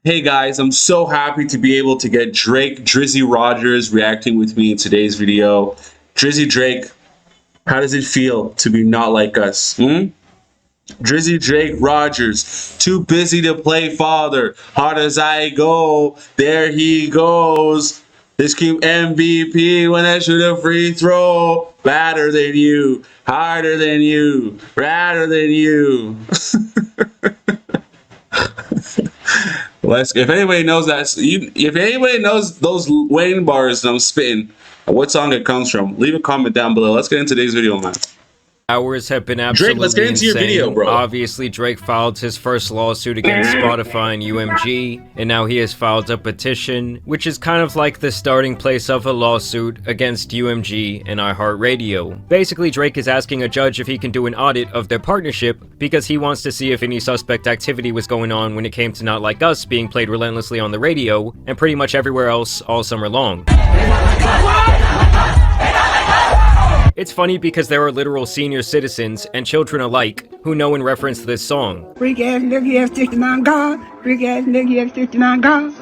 Hey guys, I'm so happy to be able to get Drake Drizzy Rogers reacting with me in today's video. Drizzy Drake, how does it feel to be not like us? Drizzy Drake Rogers, too busy to play father. Hard as I go, there he goes. This keep MVP when I shoot a free throw. Better than you, harder than you, radder than you. If anybody knows that, if anybody knows those Wayne bars that I'm spitting, what song it comes from, leave a comment down below. Let's get into today's video, man. Hours have been Drake, let's get absolutely into your video, insane. bro. Obviously, Drake filed his first lawsuit against Spotify and UMG, and now he has filed a petition, which is kind of like the starting place of a lawsuit against UMG and iHeartRadio. Basically, Drake is asking a judge if he can do an audit of their partnership because he wants to see if any suspect activity was going on when it came to Not Like Us being played relentlessly on the radio and pretty much everywhere else all summer long. It's funny because there are literal senior citizens and children alike who know and reference this song. Freak ass nigga, you have 69 God. Freak ass nigga, you have 69 God.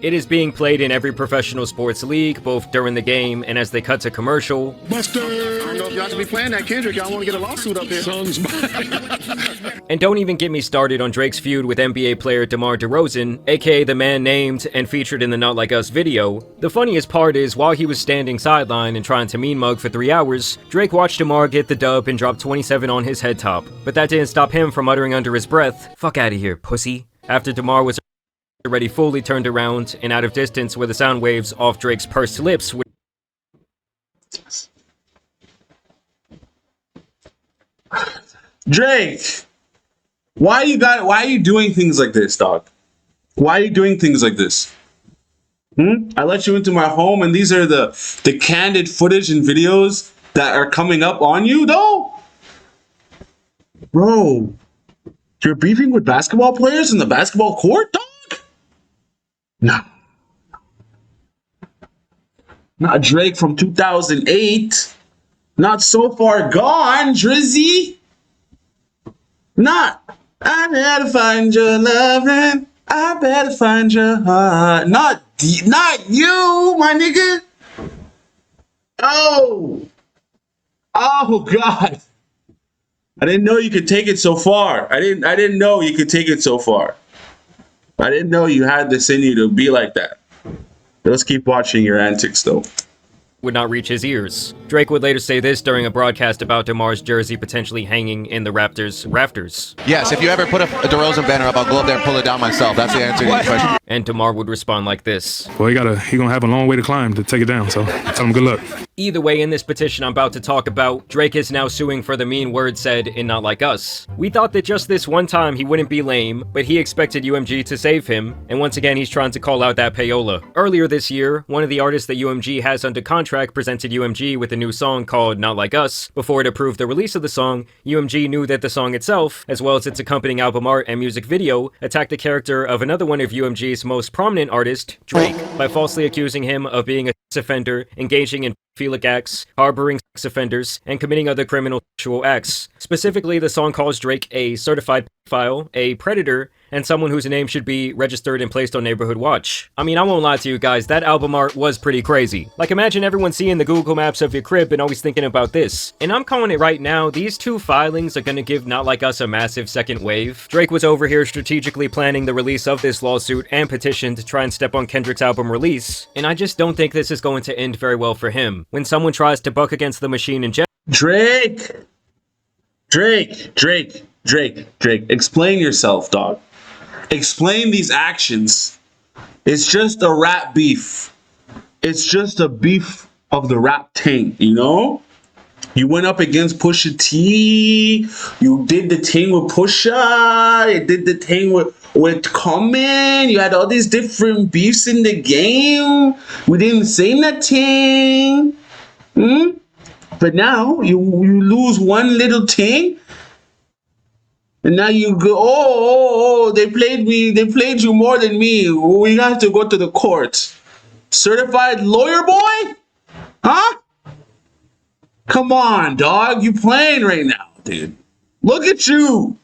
It is being played in every professional sports league, both during the game and as they cut to commercial. Buster! I don't know if y'all should be playing that Kendrick. Y'all want to get a lawsuit up here. And don't even get me started on Drake's feud with NBA player DeMar DeRozan, aka the man named and featured in the Not Like Us video. The funniest part is, while he was standing sideline and trying to mean mug for 3 hours, Drake watched DeMar get the dub and drop 27 on his head top. But that didn't stop him from uttering under his breath, "Fuck out of here, pussy," after DeMar was already fully turned around and out of distance where the sound waves off Drake's pursed lips would. Drake, why are you doing things like this, dog? Why are you doing things like this? I let you into my home and these are the candid footage and videos that are coming up on you, though? Bro, you're beefing with basketball players in the basketball court, dog? No. Not Drake from 2008. Not so far gone, Drizzy. Not, I better find your loving. I better find your heart. Not you, my nigga. Oh God. I didn't know you could take it so far. I didn't know you could take it so far. I didn't know you had this in you to be like that. Let's keep watching your antics, though. Would not reach his ears. Drake would later say this during a broadcast about DeMar's jersey potentially hanging in the Raptors' rafters. Yes, if you ever put a DeRozan banner up, I'll go up there and pull it down myself. That's the answer to your question. And DeMar would respond like this. Well, he gonna have a long way to climb to take it down, so tell him good luck. Either way, in this petition I'm about to talk about, Drake is now suing for the mean words said in Not Like Us. We thought that just this one time he wouldn't be lame, but he expected UMG to save him, and once again he's trying to call out that payola. Earlier this year, one of the artists that UMG has under contract presented UMG with a new song called Not Like Us. Before it approved the release of the song, UMG knew that the song itself, as well as its accompanying album art and music video, attacked the character of another one of UMG's most prominent artists, Drake, by falsely accusing him of being a sex offender, engaging in pedophilic acts, harboring sex offenders, and committing other criminal sexual acts. Specifically, the song calls Drake a certified pedophile, a predator, and someone whose name should be registered and placed on Neighborhood Watch. I mean, I won't lie to you guys, that album art was pretty crazy. Like, imagine everyone seeing the Google Maps of your crib and always thinking about this. And I'm calling it right now, these two filings are gonna give Not Like Us a massive second wave. Drake was over here strategically planning the release of this lawsuit and petition to try and step on Kendrick's album release, and I just don't think this is going to end very well for him. When someone tries to buck against the machine in general. Drake, explain yourself, dog. Explain these actions. It's just a rap beef. It's just a beef of the rap tank, you know? You went up against Pusha T. You did the thing with Pusha. You did the thing with Common. You had all these different beefs in the game. We didn't say nothing. But now you lose one little thing. And now you go, oh, they played me. They played you more than me. We have to go to the court. Certified lawyer boy? Huh? Come on, dog. You playing right now, dude. Look at you.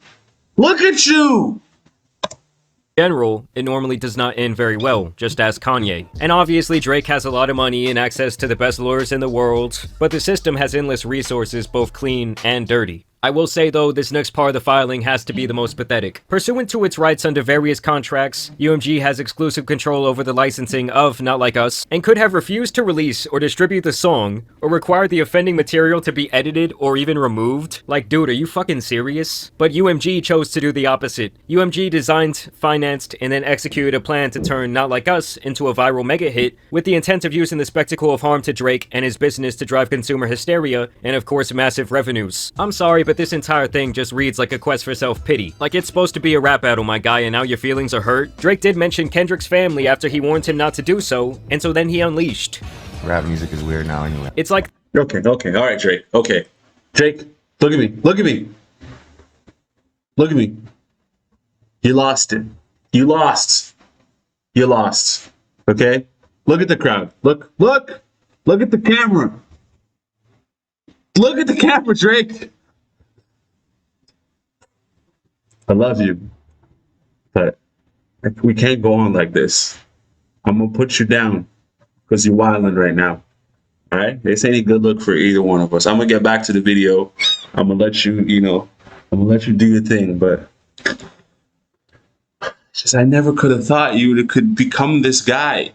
Look at you. General, it normally does not end very well, just ask Kanye. And obviously Drake has a lot of money and access to the best lawyers in the world, but the system has endless resources, both clean and dirty. I will say though, this next part of the filing has to be the most pathetic. Pursuant to its rights under various contracts, UMG has exclusive control over the licensing of Not Like Us, and could have refused to release or distribute the song, or require the offending material to be edited or even removed. Like, dude, are you fucking serious? But UMG chose to do the opposite. UMG designed, financed, and then executed a plan to turn Not Like Us into a viral mega hit, with the intent of using the spectacle of harm to Drake and his business to drive consumer hysteria, and of course massive revenues. I'm sorry, but this entire thing just reads like a quest for self-pity. Like it's supposed to be a rap battle, my guy, and now your feelings are hurt? Drake did mention Kendrick's family after he warned him not to do so, and so then he unleashed. Rap music is weird now anyway. It's like... Okay, all right, Drake. Okay. Drake, look at me. Look at me. Look at me. You lost it. You lost. You lost. Okay? Look at the crowd. Look at the camera. Look at the camera, Drake. I love you, but we can't go on like this. I'm gonna put you down because you're wilding right now. All right, this ain't a good look for either one of us. I'm gonna get back to the video. I'm gonna let you, I'm gonna let you do your thing. But just, I never could have thought you could become this guy,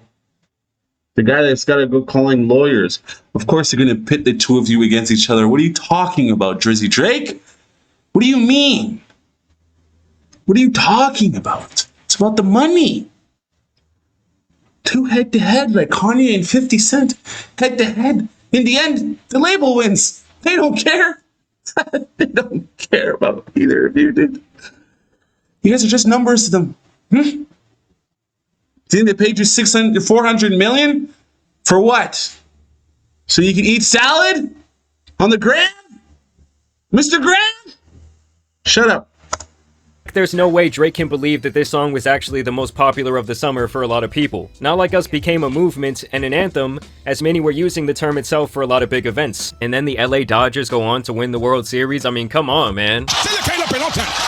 the guy that's got to go calling lawyers. Of course, they're gonna pit the two of you against each other. What are you talking about, Drizzy Drake? What do you mean? What are you talking about? It's about the money. Two head-to-head, like Kanye and 50 Cent, head-to-head. In the end, the label wins. They don't care. They don't care about either of you, dude. You guys are just numbers to them. Think they paid you 400 million? For what? So you can eat salad? On the gram? Mr. Graham? Shut up. There's no way Drake can believe that this song was actually the most popular of the summer for a lot of people. Not Like Us became a movement and an anthem, as many were using the term itself for a lot of big events. And then the LA Dodgers go on to win the World Series. I mean, come on, man.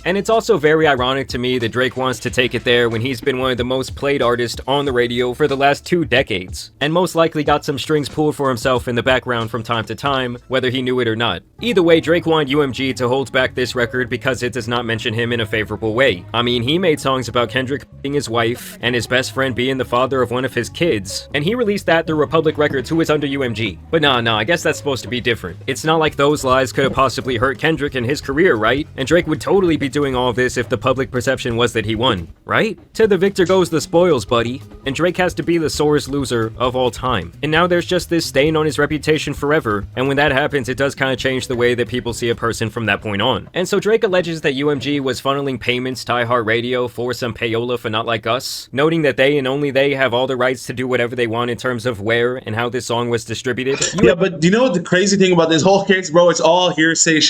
And it's also very ironic to me that Drake wants to take it there when he's been one of the most played artists on the radio for the last 2 decades, and most likely got some strings pulled for himself in the background from time to time, whether he knew it or not. Either way, Drake wanted UMG to hold back this record because it does not mention him in a favorable way. I mean, he made songs about Kendrick being his wife, and his best friend being the father of one of his kids, and he released that through Republic Records, who is under UMG. But nah, I guess that's supposed to be different. It's not like those lies could have possibly hurt Kendrick and his career, right? And Drake would totally be doing all of this if the public perception was that he won, right? To the victor goes the spoils, buddy, and Drake has to be the sorest loser of all time. And now there's just this stain on his reputation forever, and when that happens, it does kind of change the way that people see a person from that point on. And so Drake alleges that UMG was funneling payments to iHeartRadio for some payola for Not Like Us, noting that they and only they have all the rights to do whatever they want in terms of where and how this song was distributed. Yeah, but do you know what the crazy thing about this whole case, bro? It's all hearsay.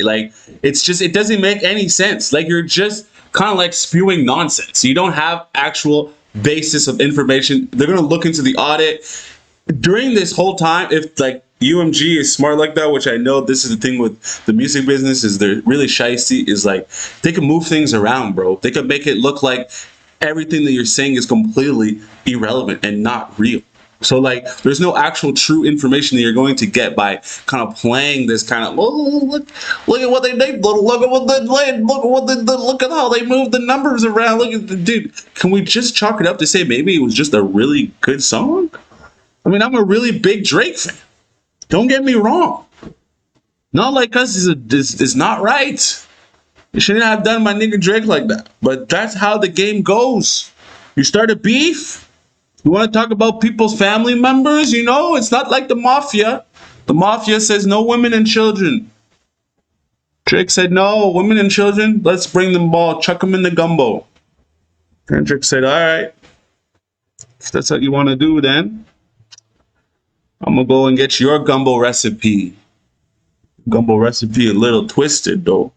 Like, it's just, it doesn't make any sense. Like, you're just kind of like spewing nonsense. You don't have actual basis of information. They're going to look into the audit. During this whole time, if like UMG is smart like that, which I know this is the thing with the music business, is they're really shysty, is like they can move things around, bro. They can make it look like everything that you're saying is completely irrelevant and not real. So like, there's no actual true information that you're going to get by kind of playing this kind of, look at what they did, look at how they move the numbers around. Look at the dude. Can we just chalk it up to say maybe it was just a really good song? I mean, I'm a really big Drake fan. Don't get me wrong. Not Like Us is not right. You shouldn't have done my nigga Drake like that. But that's how the game goes. You start a beef. You want to talk about people's family members? You know, it's not like the mafia. The mafia says no women and children. Drake said, no, women and children, let's bring them all, chuck them in the gumbo. Kendrick said, all right, if that's what you want to do, then I'm going to go and get your gumbo recipe. Gumbo recipe a little twisted, though.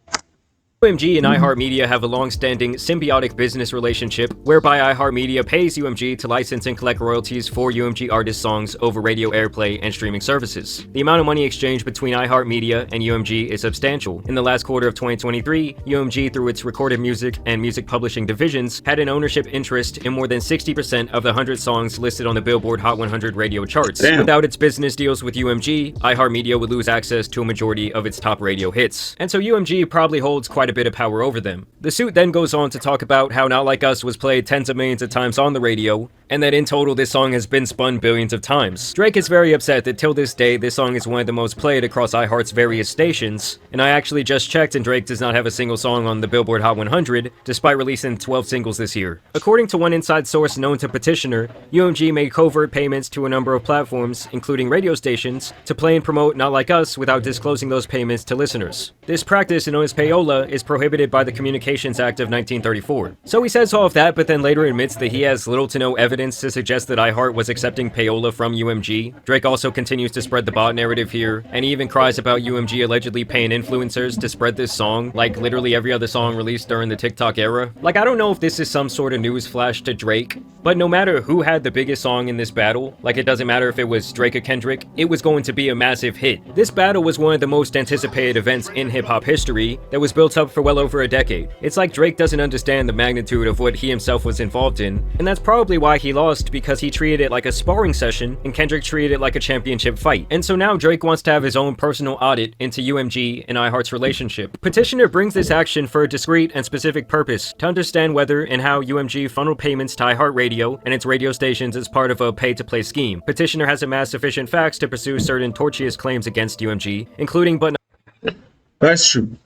UMG and iHeartMedia have a long-standing symbiotic business relationship whereby iHeartMedia pays UMG to license and collect royalties for UMG artist songs over radio airplay and streaming services. The amount of money exchanged between iHeartMedia and UMG is substantial. In the last quarter of 2023, UMG, through its recorded music and music publishing divisions, had an ownership interest in more than 60% of the 100 songs listed on the Billboard Hot 100 radio charts. Damn. Without its business deals with UMG, iHeartMedia would lose access to a majority of its top radio hits. And so UMG probably holds quite a bit of power over them. The suit then goes on to talk about how Not Like Us was played tens of millions of times on the radio, and that in total this song has been spun billions of times. Drake is very upset that till this day this song is one of the most played across iHeart's various stations, and I actually just checked and Drake does not have a single song on the Billboard Hot 100, despite releasing 12 singles this year. According to one inside source known to Petitioner, UMG made covert payments to a number of platforms, including radio stations, to play and promote Not Like Us without disclosing those payments to listeners. This practice, known as payola, is prohibited by the Communications Act of 1934. So he says all of that, but then later admits that he has little to no evidence to suggest that iHeart was accepting payola from UMG. Drake also continues to spread the bot narrative here, and he even cries about UMG allegedly paying influencers to spread this song, like literally every other song released during the TikTok era. Like, I don't know if this is some sort of news flash to Drake, but no matter who had the biggest song in this battle, like it doesn't matter if it was Drake or Kendrick, it was going to be a massive hit. This battle was one of the most anticipated events in hip-hop history that was built up for well over a decade. It's like Drake doesn't understand the magnitude of what he himself was involved in, and that's probably why he lost, because he treated it like a sparring session and Kendrick treated it like a championship fight. And so now Drake wants to have his own personal audit into UMG and iHeart's relationship. Petitioner brings this action for a discrete and specific purpose, to understand whether and how UMG funneled payments to iHeartRadio and its radio stations as part of a pay-to-play scheme. Petitioner has amassed sufficient facts to pursue certain tortious claims against UMG, including but not. That's true.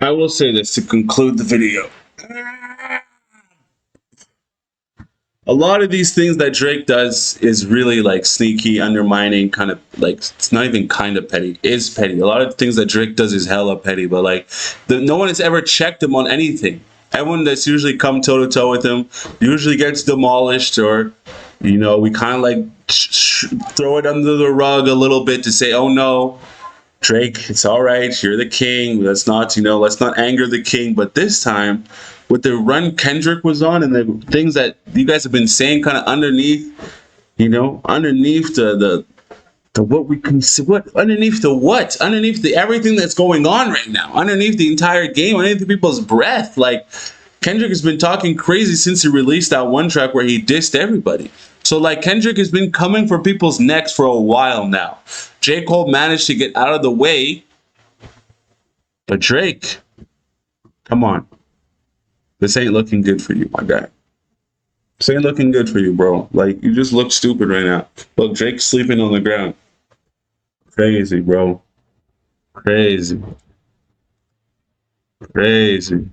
I will say this to conclude the video. A lot of these things that Drake does is really like sneaky, undermining, kind of like, it's not even kind of petty, is petty. A lot of things that Drake does is hella petty, but like no one has ever checked him on anything. Everyone that's usually come toe to toe with him usually gets demolished, or, you know, we kind of like throw it under the rug a little bit to say, oh no, Drake, it's all right, you're the king. Let's not, you know, let's not anger the king. But this time, with the run Kendrick was on and the things that you guys have been saying kind of underneath, you know, underneath the what we can see, what underneath the what, underneath the everything that's going on right now, underneath the entire game, underneath people's breath, like Kendrick has been talking crazy since he released that one track where he dissed everybody. So like Kendrick has been coming for people's necks for a while now. J. Cole managed to get out of the way, but Drake, come on. This ain't looking good for you, my guy. This ain't looking good for you, bro. Like, you just look stupid right now. Look, Drake's sleeping on the ground. Crazy, bro. Crazy. Crazy.